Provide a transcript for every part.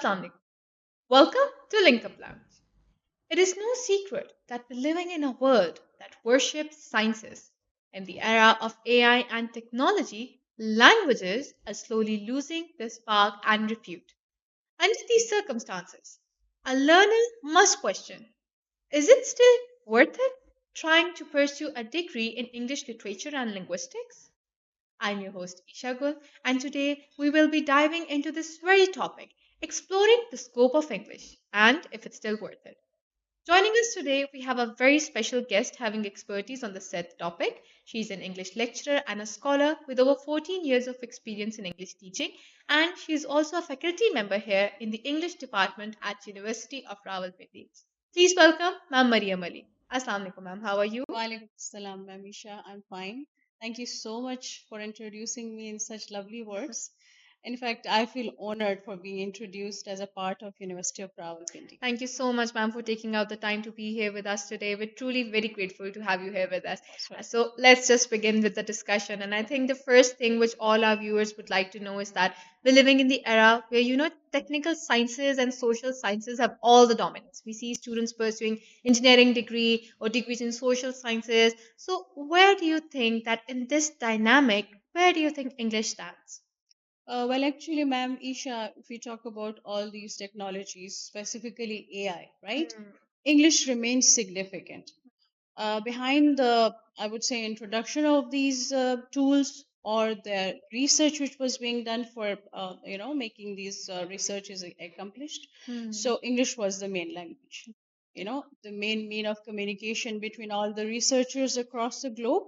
Assalamu alaikum. Welcome to Link Up Lounge. It is no secret that we're living in a world that worships sciences. In the era of AI and technology, languages are slowly losing their spark and repute. Under these circumstances, a learner must question, is it still worth it trying to pursue a degree in English literature and linguistics? I'm your host Isha Gul, and today we will be diving into this very topic, exploring the scope of English and if it's still worth it. Joining us today, we have a very special guest having expertise on the said topic. She's an English lecturer and a scholar with over 14 years of experience in English teaching, and she's also a faculty member here in the English department at University of Rawalpindi. Please welcome Ma'am Mariam Ali. Assalamu alaikum, ma'am. How are you? Walaikum salam, Mamisha. I'm fine. Thank you so much for introducing me in such lovely words. In fact, I feel honored for being introduced as a part of University of Rawalpindi. Thank you so much, ma'am, for taking out the time to be here with us today. We're truly very grateful to have you here with us. That's right. So let's just begin with the discussion. And I think the first thing which all our viewers would like to know is that we're living in the era where, technical sciences and social sciences have all the dominance. We see students pursuing engineering degree or degrees in social sciences. So where do you think that in this dynamic, where do you think English stands? Well, actually, ma'am, Isha, if we talk about all these technologies, specifically AI, right? Hmm. English remains significant. Behind the, I would say, introduction of these tools or the research which was being done for making these researches accomplished, Hmm. so English was the main language, the main mean of communication between all the researchers across the globe.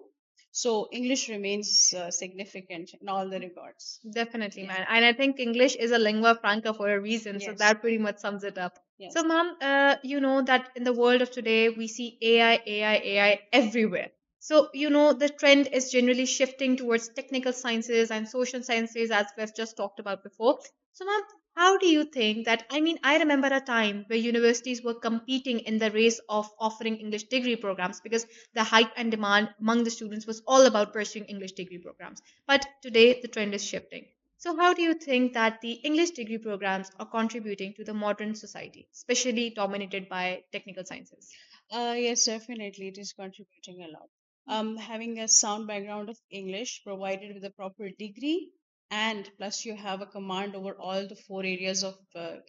So English remains significant in all the regards. Definitely, Yeah. man. And I think English is a lingua franca for a reason. So Yes. that pretty much sums it up. So, Yes. mom, you know that in the world of today, we see AI everywhere. So, the trend is generally shifting towards technical sciences and social sciences, as we've just talked about before. So, mom, how do you think that? I mean, I remember a time where universities were competing in the race of offering English degree programs because the hype and demand among the students was all about pursuing English degree programs. But today, the trend is shifting. So, how do you think that the English degree programs are contributing to the modern society, especially dominated by technical sciences? Yes, definitely, it is contributing a lot. Having a sound background of English provided with a proper degree, and plus you have a command over all the four areas of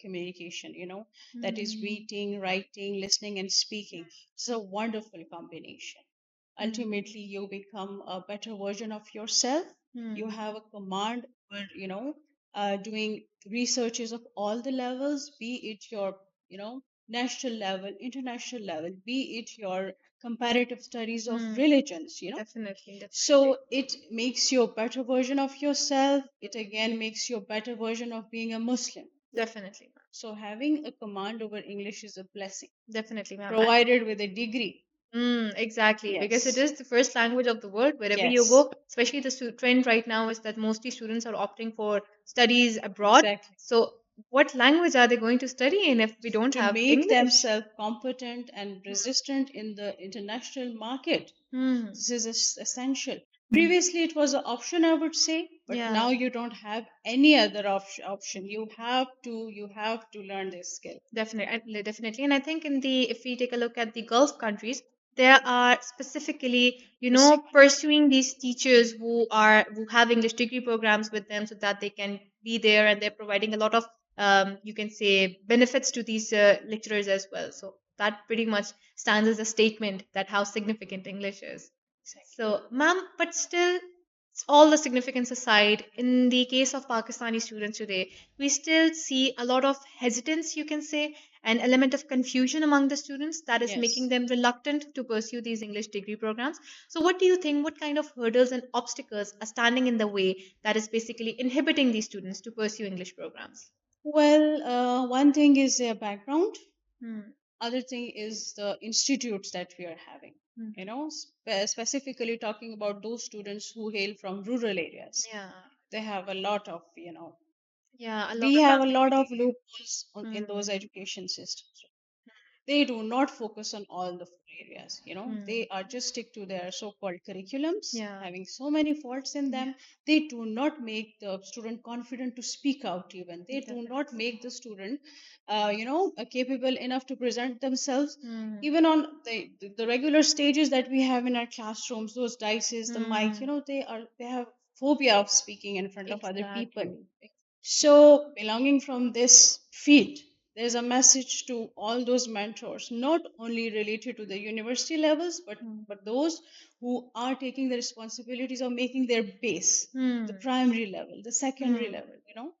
communication, that is Hmm. reading, writing, listening, and speaking. It's a wonderful combination. Ultimately, you become a better version of yourself. You Hmm. have a command over, doing researches of all the levels, be it your, national level, international level, be it your comparative studies of Hmm. religions, Definitely, definitely. So it makes you a better version of yourself. It again makes you a better version of being a Muslim. Definitely, ma'am. So having a command over English is a blessing, Definitely, ma'am. provided with a degree. Exactly, because it Yes. is the first language of the world wherever you Yes. go. Especially the trend right now is that mostly students are opting for studies abroad. Exactly. So, what language are they going to study in if we don't To have make English? themselves competent and resistant in the international market. Hmm. This is essential. Previously, it was an option, I would say, but Yeah. now you don't have any other option. You have to learn this skill. Definitely, definitely. And I think in the if we take a look at the Gulf countries, there are specifically, pursuing these teachers who have English degree programs with them so that they can be there and they're providing a lot of you can say benefits to these lecturers as well. So that pretty much stands as a statement that how significant English is. Exactly. So, ma'am, but still, all the significance aside, in the case of Pakistani students today, we still see a lot of hesitance, you can say, an element of confusion among the students that is making Yes. them reluctant to pursue these English degree programs. So, what do you think? What kind of hurdles and obstacles are standing in the way that is basically inhibiting these students to pursue English programs? Well, one thing is their background. Hmm. Other thing is the institutes that we are having. Hmm. Specifically talking about those students who hail from rural areas. Yeah, They have a lot of, yeah, a lot we of have a lot of ambiguity. loopholes in those Hmm. education systems. they do not focus on all the four areas. Hmm. They are just stick to their so-called curriculums, Yeah. having so many faults in Yeah. them. They do not make the student confident to speak out. Even they do not Definitely. make the student capable enough to present themselves. Hmm. Even on the regular stages that we have in our classrooms, those dices, the mic, Hmm. they have phobia of speaking in front of other people. Exactly. So, belonging from this field, there's a message to all those mentors, not only related to the university levels, Hmm. but those who are taking the responsibilities of making their base, the Hmm. primary level, the secondary Hmm. level.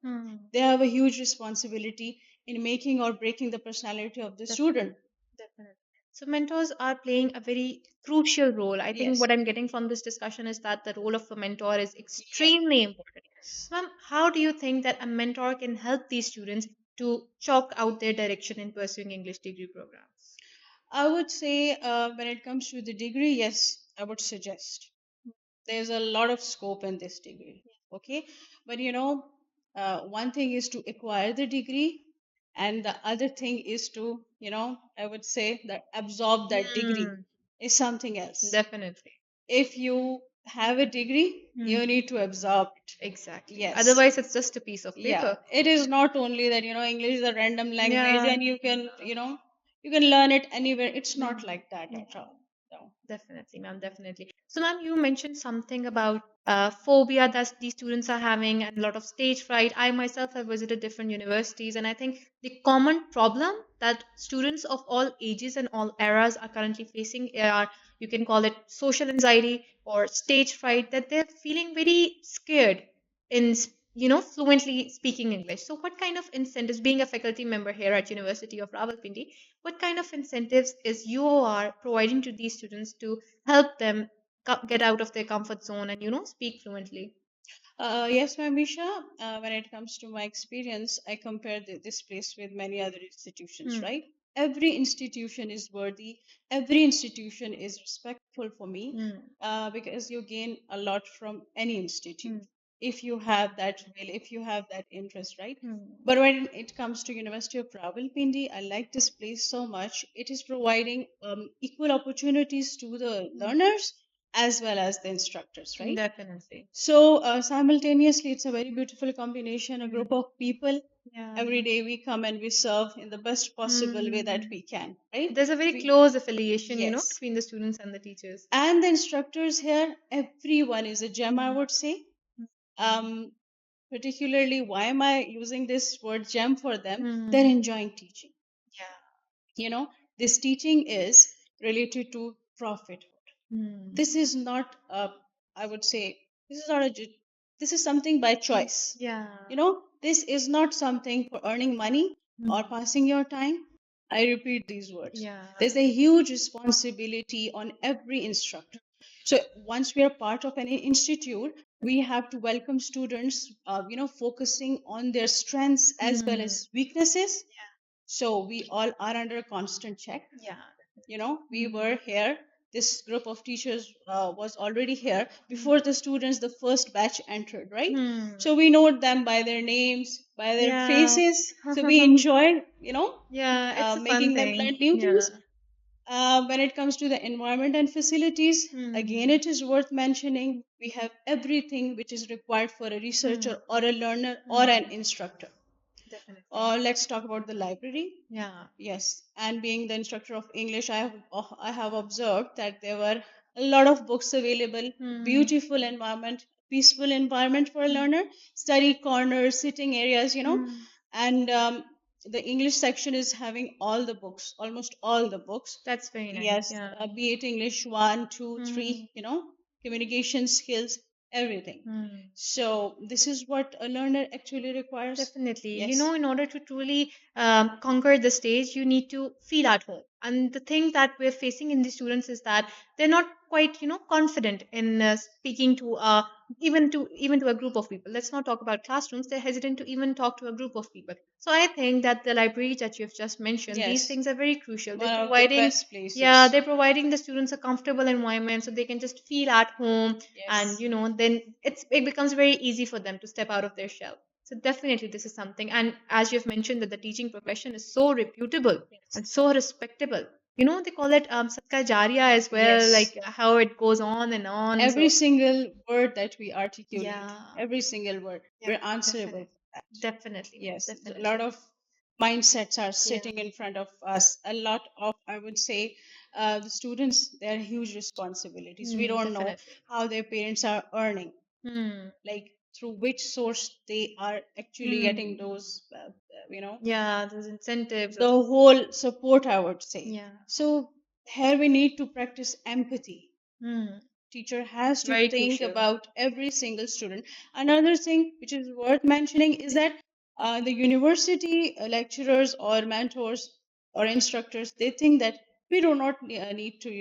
Hmm. They have a huge responsibility in making or breaking the personality of the Definitely. student. Definitely. So mentors are playing a very crucial role. I think Yes, what I'm getting from this discussion is that the role of a mentor is yes, extremely important. yes. So, ma'am, how do you think that a mentor can help these students to chalk out their direction in pursuing English degree programs? I would say when it comes to the degree, yes, I would suggest. There's a lot of scope in this degree. Okay, but one thing is to acquire the degree, and the other thing is to, I would say that absorb that degree Hmm, is something else. definitely. If you have a degree, Hmm, you need to absorb it. exactly. Yes. Otherwise, it's just a piece of Yeah, paper. it is not only that English is a random language Yeah. and you can learn it anywhere. It's not Hmm, like that yeah. at all. No. Definitely, ma'am, definitely. So, ma'am, you mentioned something about phobia that these students are having and a lot of stage fright. I myself have visited different universities, and I think the common problem that students of all ages and all eras are currently facing are, you can call it social anxiety or stage fright, that they're feeling very scared in, fluently speaking English. So, what kind of incentives, being a faculty member here at University of Rawalpindi, what kind of incentives is UOR providing to these students to help them get out of their comfort zone and speak fluently? Yes, ma'am, Misha. When it comes to my experience, I compare this place with many other institutions, Hmm. right? Every institution is worthy, every institution is respectful for me, Hmm. because you gain a lot from any Hmm. institute if you have that will, if you have that interest, right? Hmm. But when it comes to University of Rawalpindi, I like this place so much. It is providing equal opportunities to the learners as well as the instructors, Hmm. right? Definitely. So simultaneously, it's a very beautiful combination, a Hmm. group of people. Yeah. Every day we come and we serve in the best possible way that Hmm. we can, right? There's a very We, close affiliation, yes. between the students and the teachers. And the instructors here, everyone is a gem, I Hmm. would say. Um, Particularly, why am I using this word gem for them? They're Hmm. enjoying teaching. Yeah. You know, this teaching is related to profit. Hmm. This is not I would say this is not this is something by choice. Yeah. This is not something for earning money or Hmm. passing your time. I repeat these words. Yeah. There's a huge responsibility on every instructor. So once we are part of any institute, we have to welcome students, focusing on their strengths as well Hmm. as weaknesses. So we all are under constant check. Yeah. We Hmm. were here, this group of teachers was already here Hmm. before the students, the first batch entered, right? Hmm. So we know them by their names, by their Yeah. faces. So we enjoy, Yeah, it's a fun making them learn thing. new Yeah. things. When it comes to the environment and facilities, again, Hmm. it is worth mentioning we have everything which is required for a Hmm. researcher or a learner or an Hmm. instructor. Definitely. Let's talk about the library. Yeah. Yes, and being the instructor of English, I have observed that there were a lot of books available, Hmm. beautiful environment, peaceful environment for a learner, study corners, sitting areas, Hmm. and the English section is having all the books, almost all the books. That's very nice. Yes, Yeah. be it English one, two, Hmm. three, communication skills, everything. Hmm. So this is what a learner actually requires. Definitely. Yes, In order to truly conquer the stage, you need to feel at home. And the thing that we're facing in the students is that they're not quite, confident in speaking to even to a group of people. Let's not talk about classrooms. They're hesitant to even talk to a group of people. So I think that the library that you've just mentioned, these yes. things are very crucial. One of the best Yeah, places. they're providing the students a comfortable environment so they can just feel at home, and Yes. then it becomes very easy for them to step out of their shell. So definitely this is something. And as you've mentioned that the teaching profession is so reputable Yes. and so respectable. They call it Satka Jariya as well, Yes. like how it goes on and on. Every So single word that we articulate, yeah, every single word, yeah, we're answerable definitely. for that. Definitely, ma'am. Yes, a lot Definitely. of mindsets are Yeah. sitting in front of us. A lot of, I would say, the students, they're huge responsibilities. We don't know Definitely. how their parents are earning, Hmm. like through which source they are actually getting Hmm. those, Yeah, those incentives. the whole support, I would say. Yeah. So here we need to practice empathy. Hmm. Teacher has to Very think crucial. about every single student. Another thing which is worth mentioning is that the university lecturers or mentors or instructors, they think that we do not need to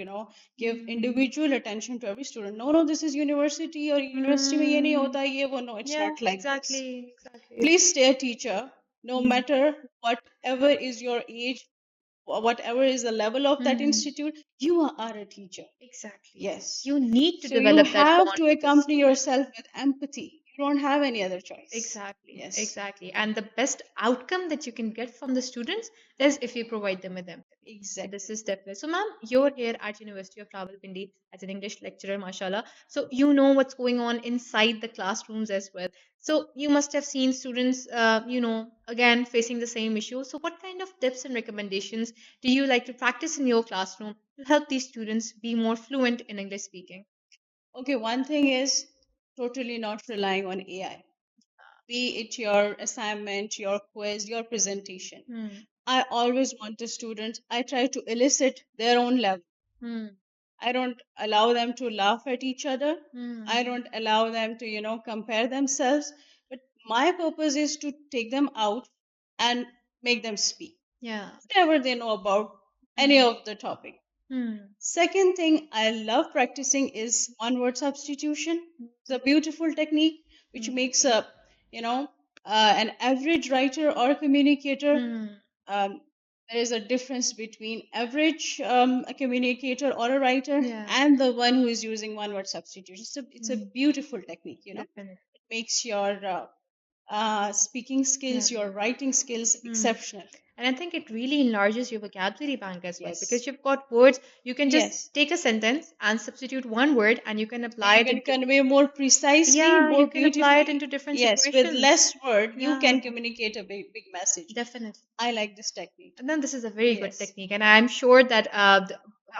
give individual attention to every student. No, no, this is university, or university में ये नहीं Hmm. होता ये वो. No, it's Yeah, not like this. exactly. Exactly. Please stay a teacher, no Hmm. matter whatever is your age, whatever is the level of that Hmm. institute, you are a teacher. Exactly. Yes. You need to So you develop that have bond to with the accompany student. yourself with empathy. You don't have any other choice. Exactly, Yes, exactly. And the best outcome that you can get from the students is if you provide them with empathy. So this exactly. is definitely. So, ma'am, you're here at University of Rawalpindi as an English lecturer, mashallah. So you know what's going on inside the classrooms as well. So you must have seen students, again facing the same issue. So what kind of tips and recommendations do you like to practice in your classroom to help these students be more fluent in English speaking? Okay, one thing is totally not relying on AI. Be it your assignment, your quiz, your presentation. Hmm. I always want the students, I try to elicit their own level. Hmm. I don't allow them to laugh at each other. I Hmm. don't allow them to, compare themselves. But my purpose is to take them out and make them speak Yeah. whatever they know about any Hmm. of the topic. Hmm. Second thing I love practicing is one word substitution. It's a beautiful technique which Hmm. makes you know, an average writer or communicator. Hmm. Um, there is a difference between average a communicator or a writer Yeah. and the one who is using one word substitution. It's a Hmm. beautiful technique. Definitely. It makes your speaking Yeah. skills, your writing skills Hmm. exceptional. And I think it really enlarges your vocabulary bank as well Yes. because you've got words. You can just Yes. take a sentence and substitute one word, and you can apply You it can into. convey more precisely, Yeah, more you can apply it beautifully. into different Yes, with situations. less word, you Yeah, can communicate a big message. definitely. I like this technique. And then this is a very good Yes. technique, and I'm sure that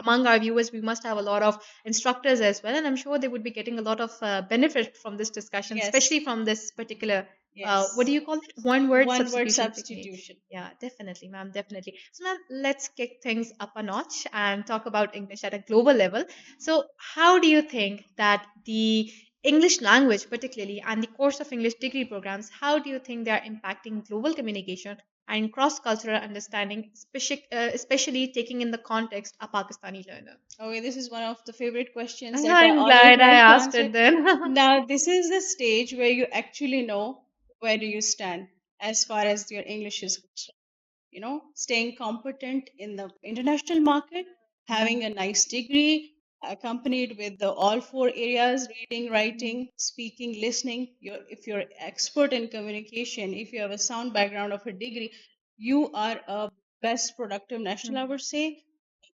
among our viewers, we must have a lot of instructors as well, and I'm sure they would be getting a lot of benefit from this discussion, Yes. especially from this particular. What Yes. do you call it? One word One word substitution technique. substitution. Yeah, definitely, ma'am, definitely. So, ma'am, let's kick things up a notch and talk about English at a global level. So, how do you think that the English language, particularly, and the course of English degree programs, how do you think they are impacting global communication and cross cultural understanding, especially taking in the context a Pakistani learner? Okay, this is one of the favorite questions that I I'm always glad I like to asked answer. it then. Now, this is the stage where you actually know where do you stand as far as your English is concerned. Staying competent in the international market, having a nice degree, accompanied with the all four areas: reading, writing, speaking, listening. If you're expert in communication, if you have a sound background of a degree, you are a best productive national, I would say,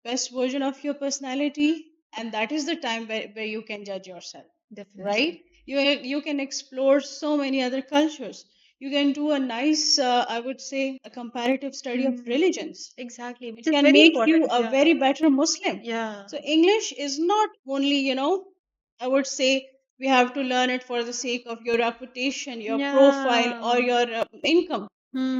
best version of your personality, and that is the time where you can judge yourself, right? Definitely. You can explore so many other cultures. You can do a nice, I would say, a comparative study of Mm, religions. exactly, which It is can very make you important. a Yeah. very better Muslim. Yeah. So English is not only, I would say, we have to learn it for the sake of your reputation, your profile, or Yeah. your income.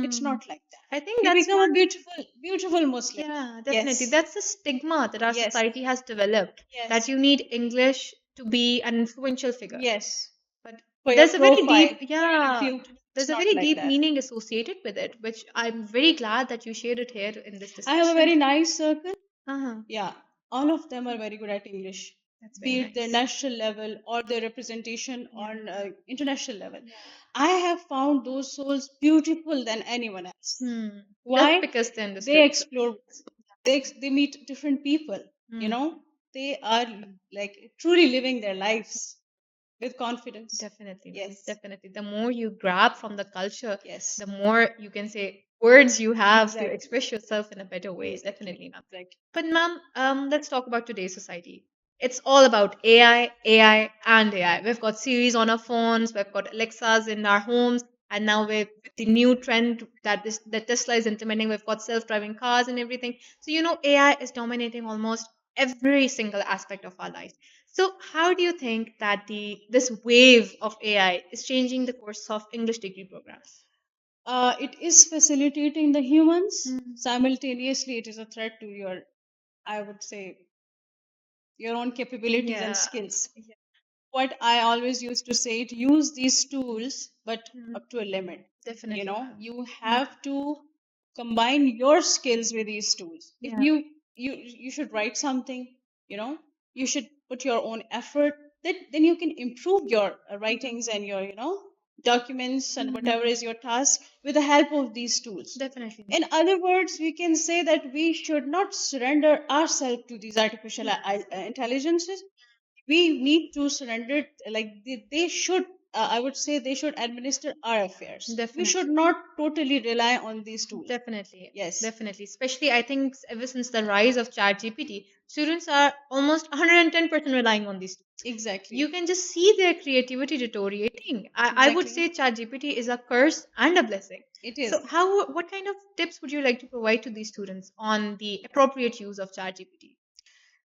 It's Hmm. not like that. I think You that's become a what. beautiful Muslim. Yeah, definitely. Yes, That's the stigma that our yes, society has developed that yes, you need English to be an influential figure. yes. But For your there's a very profile, deep, for your yeah, repute. It's there's a not very like deep that. meaning associated with it, which I'm very glad that you shared it here in this I have a discussion. very nice circle. Uh-huh. Yeah, all of them are very good at English, That's very be it their nice. national level or their representation Yeah. on international level. I have found those souls beautiful than anyone else. Hmm. That's Why? because they They understood. explore, they meet different people. You Hmm. know, they are like truly living their lives. with confidence. Definitely, ma'am. Yes, Definitely. The more you grab from the culture, yes, the more you can say words you have to exactly, express yourself in a better way. exactly, Definitely, ma'am. exactly. But, ma'am, let's talk about today's society. It's all about AI, AI, and AI. We've got Siri's on our phones, we've got Alexas in our homes, and now with the new trend that Tesla is implementing, we've got self-driving cars and everything. So AI is dominating almost every single aspect of our life. So, how do you think that this wave of AI is changing the course of English degree programs? It is facilitating the humans. Mm. Simultaneously, it is a threat to your, I would say, your own capabilities and Yeah. skills. Yeah. What I always used to say, to use these tools, but Mm. up to a limit. Definitely, ma'am. You Mm. have to combine your skills with these tools. If Yeah. you should write something, you know, you should put your own effort. Then you can improve your writings and your documents and whatever Mhm. is your task with the help of these tools. Definitely, In ma'am. other words, we can say that we should not surrender ourselves to these artificial intelligences. We need to surrender, like they should, I would say they should administer our affairs. We should Definitely. not totally rely on these tools. Definitely, Yes, definitely. Especially, I think ever since the rise of ChatGPT, students are almost 110% relying on these tools. You exactly, can just see their creativity deteriorating. I would exactly. say ChatGPT is a curse and a blessing. It So, is. what kind of tips would you like to provide to these students on the appropriate use of ChatGPT?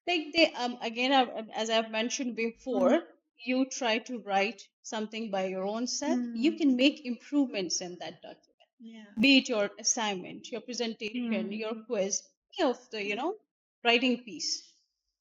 Like they again, as I've mentioned Mm. before, you try to write something by your own self, you Mm. can make improvements in that document, Yeah. be it your assignment, your presentation, Mm. your quiz, any of the writing piece,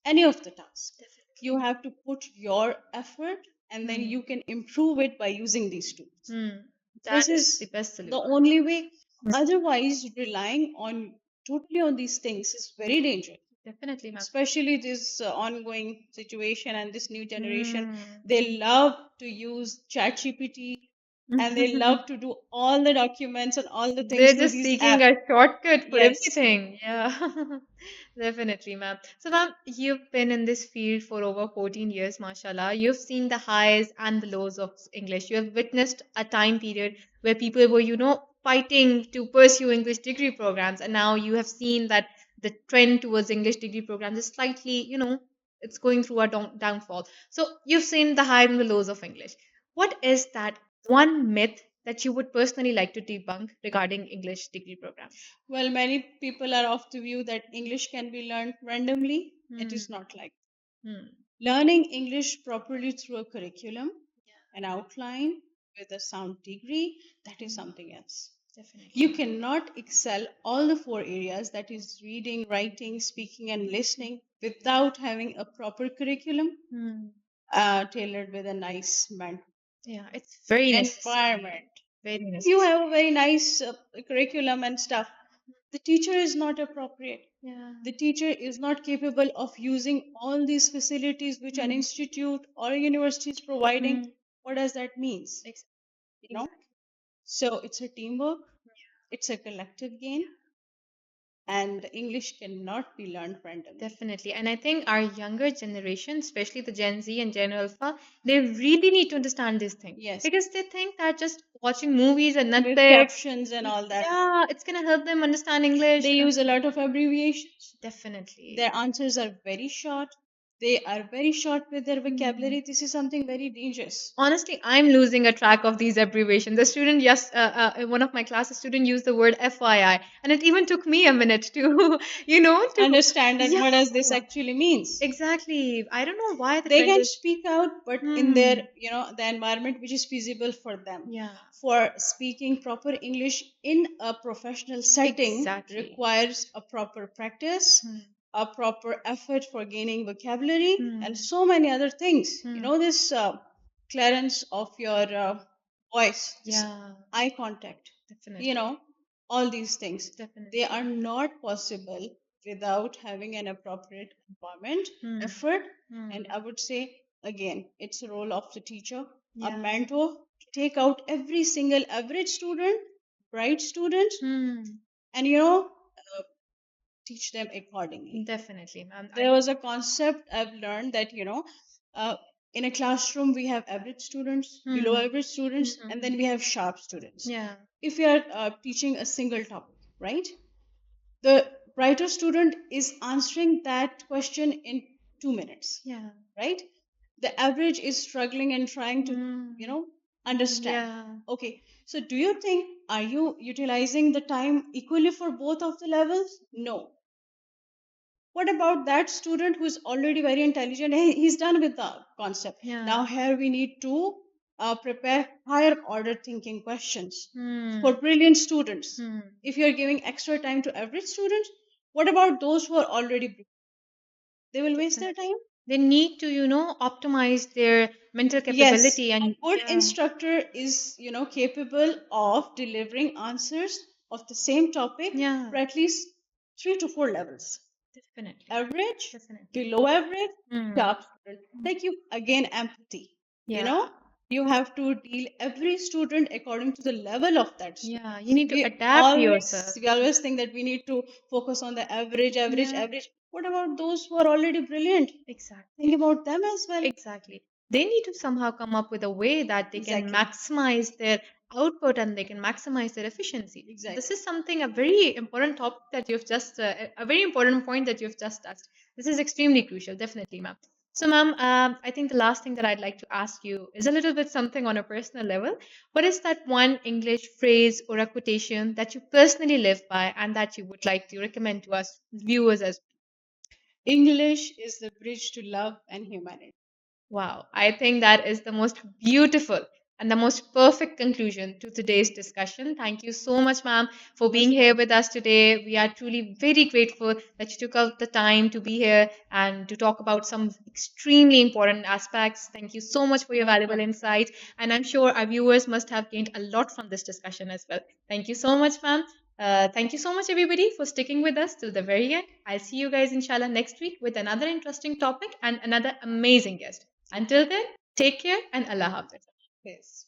any of the tasks. Definitely. You have to put your effort, and then Mm. you can improve it by using these tools. Mm. That This is the is best the solution. only way. Otherwise, relying on totally on these things is very dangerous, Definitely, ma'am. especially this ongoing situation and this new generation. Mm. They love to use ChatGPT, and they love to do all the documents and all the things They're through just these seeking apps. a shortcut for Yes, everything. Yeah, definitely, ma'am. So, ma'am, you've been in this field for over 14 years, mashallah. You've seen the highs and the lows of English. You have witnessed a time period where people were, fighting to pursue English degree programs. And now you have seen that the trend towards English degree programs is slightly, it's going through a downfall. So, you've seen the highs and the lows of English. What is that one myth that you would personally like to debunk regarding English degree programs? well, many people are of the view that English can be learned randomly. It Hmm. is not like Hmm. learning English properly through a curriculum, an outline with a sound degree, that is Hmm. something else. Definitely. You cannot excel all the four areas, that is reading, writing, speaking, and listening, without having a proper curriculum Hmm. tailored with a nice Yeah, it's very necessary. environment. Very If you necessary. have a very nice curriculum and stuff, the teacher is not appropriate. Yeah. The teacher is not capable of using all these facilities which an Hmm. institute or a university is providing. Hmm. What does that mean? Ex- You know? Exactly. So it's a teamwork, it's a collective gain, and English cannot be learned randomly. Definitely. And I think our younger generation, especially the Gen Z and Gen Alpha, they really need to understand this thing Yes, because they think that just watching movies and with Netflix, captions and all that. yeah, it's going to help them understand English. They use a lot of abbreviations. Definitely. Their answers are very short. They are very short with their Hmm. vocabulary. This is something very dangerous. Honestly, I'm losing a track of these abbreviations. The student, yes, one of my classes student used the word FYI, and it even took me a minute to, Understand that yeah, what does this actually means. exactly. I don't know why the They trend can is, speak out, but in hmm, their the environment which is feasible for them. yeah, For speaking proper English in a professional setting exactly. requires a proper practice, Hmm, a proper effort for gaining vocabulary, and hmm, so many other things. hmm. This clearance of your voice, this Yeah, eye contact, you definitely, know, all these things. They definitely. are not possible without having an appropriate environment, Hmm, effort, and hmm. I would say again, it's a role of the teacher, a Yeah. mentor, to take out every single average student, bright student, Hmm. and teach them accordingly. Definitely, ma'am. There was a concept I've learned that In a classroom, we have average students, below average students, and then we have sharp students. Yeah. If we are teaching a single topic, right? The brighter student is answering that question in 2 minutes, Yeah. right? The average is struggling and trying to, understand. Yeah. Okay, so do you think, are you utilizing the time equally for both of the levels? No. What about that student who is already very intelligent? He's done with the concept. Yeah. Now, here we need to prepare higher order thinking questions Hmm. for brilliant students. Hmm. If you're giving extra time to average students, what about those who are already brilliant? They will waste their time. They need to, optimize their mental Yes, capability a and good yeah, instructor is, capable of delivering answers of the same topic yeah, for at least 3 to 4 levels. definitely, Average, definitely. below average, Hmm. sharp student. Like you again empathy. You Yeah, know, you have to deal every student according to the level of that student. yeah. You need to We adapt always yourself. we always think that we need to focus on the average, average, Yeah, average. What about those who are already brilliant? Think exactly. about them as well. Exactly. They need to somehow come up with a way that they can Exactly. maximize their output and they can maximize their efficiency. So this Exactly. is something a very important topic that you've just a very important point that you've just touched. This is extremely crucial, definitely, ma'am. So, ma'am, I think the last thing that I'd like to ask you is a little bit something on a personal level. What is that one English phrase or a quotation that you personally live by and that you would like to recommend to us viewers as English is the bridge to love and humanity. wow, I think that is the most beautiful and the most perfect conclusion to today's discussion. Thank you so much, ma'am, for being Most here with us today. We are truly very grateful that you took out the time to be here and to talk about some extremely important aspects. Thank you so much for your no valuable problem. insights. And I'm sure our viewers must have gained a lot from this discussion as well. Thank you so much, ma'am. Thank you so much, everybody, for sticking with us till the very end. I'll see you guys, inshallah, next week with another interesting topic and another amazing guest. Until then, take care and Allah Hafiz. Yes.